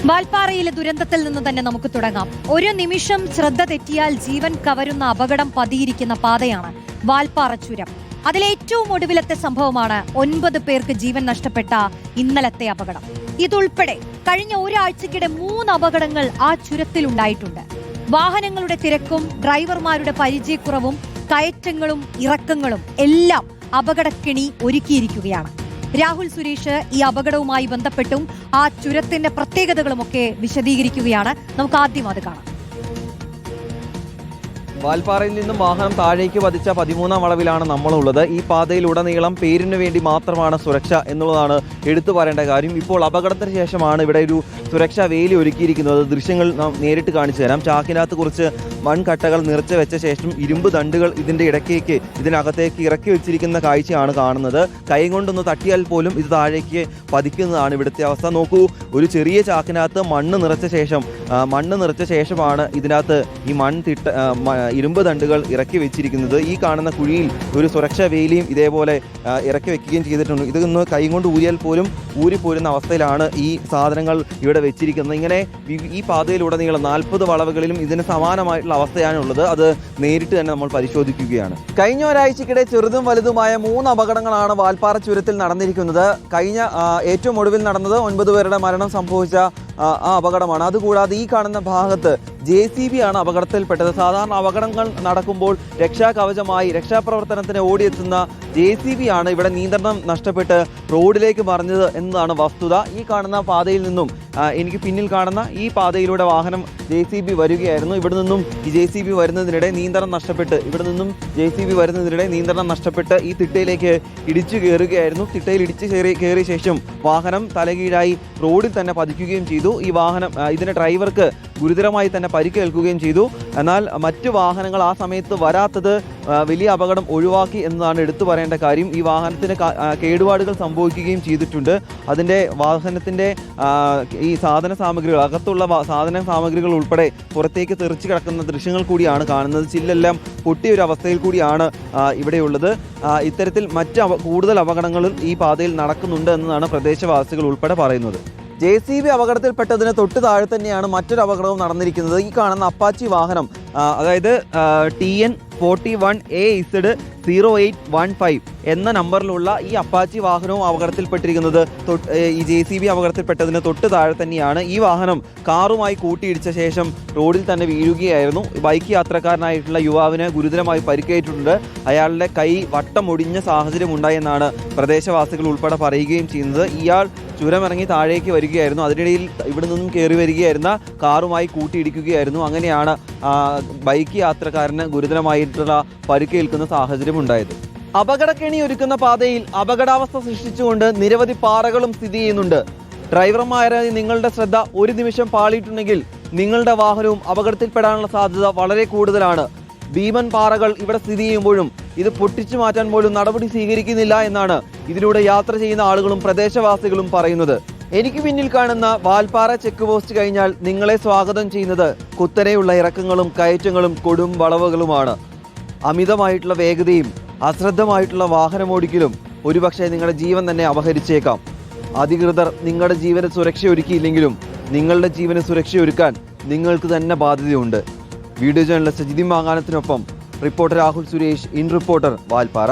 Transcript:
വാൽപ്പാറയിലെ ദുരന്തത്തിൽ നിന്ന് തന്നെ നമുക്ക് തുടങ്ങാം. ഒരു നിമിഷം ശ്രദ്ധ തെറ്റിയാൽ ജീവൻ കവരുന്ന അപകടം പതിയിരിക്കുന്ന പാതയാണ് വാൽപ്പാറ ചുരം. അതിലേറ്റവും ഒടുവിലത്തെ സംഭവമാണ് 9 പേർക്ക് ജീവൻ നഷ്ടപ്പെട്ട ഇന്നലത്തെ അപകടം. ഇതുൾപ്പെടെ കഴിഞ്ഞ ഒരാഴ്ചക്കിടെ 3 അപകടങ്ങൾ ആ ചുരത്തിലുണ്ടായിട്ടുണ്ട്. വാഹനങ്ങളുടെ തിരക്കും ഡ്രൈവർമാരുടെ പരിചയക്കുറവും കയറ്റങ്ങളും ഇറക്കങ്ങളും എല്ലാം അപകടക്കെണി ഒരുക്കിയിരിക്കുകയാണ്. രാഹുൽ സുരേഷ് ഈ അപകടവുമായി ബന്ധപ്പെട്ടും ആ ചുരത്തിന്റെ പ്രത്യേകതകളുമൊക്കെ വിശദീകരിക്കുകയാണ്. നമുക്ക് ആദ്യം അത് കാണാം. വാൽപ്പാറയിൽ നിന്നും വാഹനം താഴേക്ക് പതിച്ച 13ാം വളവിലാണ് നമ്മളുള്ളത്. ഈ പാതയിലുടനീളം പേരിന് വേണ്ടി മാത്രമാണ് സുരക്ഷ എന്നുള്ളതാണ് എടുത്തു പറയേണ്ട കാര്യം. ഇപ്പോൾ അപകടത്തിന് ശേഷമാണ് ഇവിടെ ഒരു സുരക്ഷാ വേലി ഒരുക്കിയിരിക്കുന്നത്. ദൃശ്യങ്ങൾ നാം നേരിട്ട് കാണിച്ചു തരാം. ചാക്കിനകത്ത് കുറച്ച് മൺകട്ടകൾ നിറച്ച് വെച്ച ശേഷം ഇരുമ്പ് ദണ്ടുകൾ ഇതിനകത്തേക്ക് ഇറക്കി വെച്ചിരിക്കുന്ന കാഴ്ചയാണ് കാണുന്നത്. കൈ കൊണ്ടൊന്ന് തട്ടിയാൽ പോലും ഇത് താഴേക്ക് പതിക്കുന്നതാണ് ഇവിടുത്തെ അവസ്ഥ. നോക്കൂ, ഒരു ചെറിയ ചാക്കിനകത്ത് മണ്ണ് നിറച്ച ശേഷമാണ് ഇതിനകത്ത് ഈ ഇരുമ്പ് ദണ്ടുകൾ ഇറക്കി വെച്ചിരിക്കുന്നത്. ഈ കാണുന്ന കുഴിയിൽ ഒരു സുരക്ഷാ വേലിയും ഇതേപോലെ ഇറക്കി വെക്കുകയും ചെയ്തിട്ടുണ്ട്. ഇതൊന്ന് കൈകൊണ്ട് ഊരിയാൽ പോലും ഊരിപ്പോരുന്ന അവസ്ഥയിലാണ് ഈ സാധനങ്ങൾ ഇവിടെ വെച്ചിരിക്കുന്നത്. ഇങ്ങനെ ഈ പാതയിലുടനീളം 40 വളവുകളിലും ഇതിന് സമാനമായിട്ടുള്ള അവസ്ഥയാണുള്ളത്. അത് നേരിട്ട് തന്നെ നമ്മൾ പരിശോധിക്കുകയാണ്. കഴിഞ്ഞ ഒരാഴ്ചക്കിടെ ചെറുതും വലുതുമായ 3 അപകടങ്ങളാണ് വാൽപ്പാറ ചുരത്തിൽ നടന്നിരിക്കുന്നത്. ഏറ്റവും ഒടുവിൽ നടന്നത് 9 പേരുടെ മരണം സംഭവിച്ച ആ അപകടമാണ്. അതുകൂടാതെ ഈ കാണുന്ന ഭാഗത്ത് JCB ആണ് അപകടത്തിൽപ്പെട്ടത്. സാധാരണ അപകടങ്ങൾ നടക്കുമ്പോൾ രക്ഷാകവചമായി രക്ഷാപ്രവർത്തനത്തിന് ഓടിയെത്തുന്ന JCB ആണ് ഇവിടെ നിയന്ത്രണം നഷ്ടപ്പെട്ട് റോഡിലേക്ക് മറിഞ്ഞത് എന്നതാണ് വസ്തുത. ഈ കാണുന്ന പാതയിൽ നിന്നും എനിക്ക് പിന്നിൽ കാണുന്ന ഈ പാതയിലൂടെ വാഹനം JCB വരികയായിരുന്നു. ഇവിടെ നിന്നും ഈ JCB വരുന്നതിനിടെ നിയന്ത്രണം നഷ്ടപ്പെട്ട് ഈ തിട്ടയിലേക്ക് ഇടിച്ചു കയറുകയായിരുന്നു. തിട്ടയിൽ ഇടിച്ചു കയറിയ ശേഷം വാഹനം തലകീഴായി റോഡിൽ തന്നെ പതിക്കുകയും ചെയ്തു. ഈ വാഹനം ഇതിന്റെ ഡ്രൈവർക്ക് ഗുരുതരമായി തന്നെ പരിക്കേൽക്കുകയും ചെയ്തു. എന്നാൽ മറ്റു വാഹനങ്ങൾ ആ സമയത്ത് വരാത്തത് വലിയ അപകടം ഒഴിവാക്കി എന്നതാണ് എടുത്തു പറയേണ്ട കാര്യം. ഈ വാഹനത്തിന് കേടുപാടുകൾ സംഭവിക്കുകയും ചെയ്തിട്ടുണ്ട്. അതിൻ്റെ വാഹനത്തിൻ്റെ ഈ അകത്തുള്ള സാധന സാമഗ്രികൾ ഉൾപ്പെടെ പുറത്തേക്ക് തെറിച്ച് കിടക്കുന്ന ദൃശ്യങ്ങൾ കൂടിയാണ് കാണുന്നത്. ചില്ലെല്ലാം പൊട്ടിയൊരു അവസ്ഥയിൽ കൂടിയാണ് ഇവിടെയുള്ളത്. ഇത്തരത്തിൽ കൂടുതൽ അപകടങ്ങളും ഈ പാതയിൽ നടക്കുന്നുണ്ട് എന്നതാണ് പ്രദേശവാസികൾ ഉൾപ്പെടെ പറയുന്നത്. JCB അപകടത്തിൽപ്പെട്ടതിന് തൊട്ട് താഴെ തന്നെയാണ് മറ്റൊരു അപകടവും നടന്നിരിക്കുന്നത്. ഈ കാണുന്ന അപ്പാച്ചി വാഹനം, അതായത് TN 41AZ0815 എന്ന നമ്പറിലുള്ള ഈ അപ്പാച്ചി വാഹനവും അപകടത്തിൽപ്പെട്ടിരിക്കുന്നത് ഈ JCB അപകടത്തിൽപ്പെട്ടതിന് തൊട്ട് താഴെ തന്നെയാണ്. ഈ വാഹനം കാറുമായി കൂട്ടിയിടിച്ച ശേഷം റോഡിൽ തന്നെ വീഴുകയായിരുന്നു. ബൈക്ക് യാത്രക്കാരനായിട്ടുള്ള യുവാവിന് ഗുരുതരമായി പരിക്കേറ്റിട്ടുണ്ട്. അയാളുടെ കൈ വട്ടമൊടിഞ്ഞ സാഹചര്യം ഉണ്ടായെന്നാണ് പ്രദേശവാസികൾ ഉൾപ്പെടെ പറയുകയും ചെയ്യുന്നത്. ഇയാൾ ചുരമിറങ്ങി താഴേക്ക് വരികയായിരുന്നു. അതിനിടയിൽ ഇവിടെ നിന്നും കയറി വരികയായിരുന്ന കാറുമായി കൂട്ടിയിടിക്കുകയായിരുന്നു. അങ്ങനെയാണ് ബൈക്ക് യാത്രക്കാരന് ഗുരുതരമായിട്ടുള്ള പരിക്കേൽക്കുന്ന സാഹചര്യം ഉണ്ടായത്. അപകടക്കെണി ഒരുക്കുന്ന പാതയിൽ അപകടാവസ്ഥ സൃഷ്ടിച്ചുകൊണ്ട് നിരവധി പാറകളും സ്ഥിതി ചെയ്യുന്നുണ്ട്. ഡ്രൈവർമാരായ നിങ്ങളുടെ ശ്രദ്ധ ഒരു നിമിഷം പാളിയിട്ടുണ്ടെങ്കിൽ നിങ്ങളുടെ വാഹനവും അപകടത്തിൽപ്പെടാനുള്ള സാധ്യത വളരെ കൂടുതലാണ്. ഭീമൻ പാറകൾ ഇവിടെ സ്ഥിതി ചെയ്യുമ്പോഴും ഇത് പൊട്ടിച്ചു മാറ്റാൻ പോലും നടപടി സ്വീകരിക്കുന്നില്ല എന്നാണ് ഇതിലൂടെ യാത്ര ചെയ്യുന്ന ആളുകളും പ്രദേശവാസികളും പറയുന്നത്. എനിക്ക് പിന്നിൽ കാണുന്ന വാൽപ്പാറ ചെക്ക് പോസ്റ്റ് കഴിഞ്ഞാൽ നിങ്ങളെ സ്വാഗതം ചെയ്യുന്നത് കുത്തനെയുള്ള ഇറക്കങ്ങളും കയറ്റങ്ങളും കൊടും വളവുകളുമാണ്. അമിതമായിട്ടുള്ള വേഗതയും അശ്രദ്ധമായിട്ടുള്ള വാഹനമോടിക്കലും ഒരുപക്ഷെ നിങ്ങളുടെ ജീവൻ തന്നെ അപഹരിച്ചേക്കാം. അധികൃതർ നിങ്ങളുടെ ജീവന് സുരക്ഷയൊരുക്കിയില്ലെങ്കിലും നിങ്ങളുടെ ജീവന് സുരക്ഷയൊരുക്കാൻ നിങ്ങൾക്ക് തന്നെ ബാധ്യതയുണ്ട്. വീഡിയോ ജേർണലിസ്റ്റ് ജിതിൻ മാങ്ങാനത്തിനൊപ്പം reporter Rahul Suresh, in reporter, Valparai.